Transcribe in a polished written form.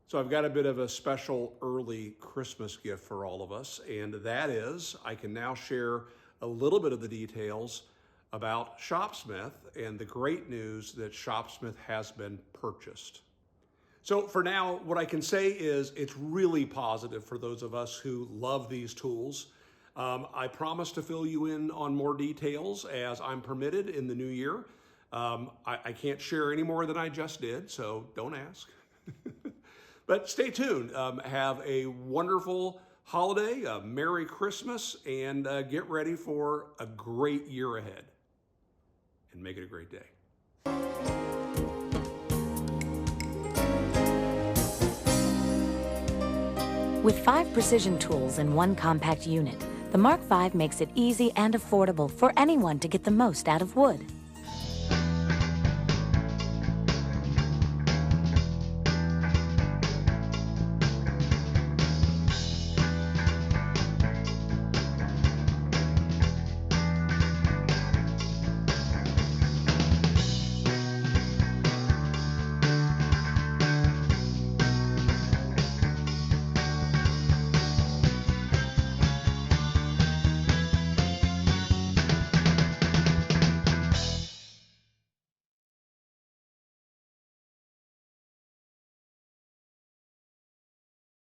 So I've got a bit of a special early Christmas gift for all of us, and that is I can now share a little bit of the details about Shopsmith and the great news that Shopsmith has been purchased. So for now, what I can say is it's really positive for those of us who love these tools. I promise to fill you in on more details as I'm permitted in the new year. I can't share any more than I just did, so don't ask. But stay tuned. Have a wonderful holiday, a Merry Christmas, and get ready for a great year ahead. And make it a great day. With 5 precision tools in one compact unit, the Mark V makes it easy and affordable for anyone to get the most out of wood.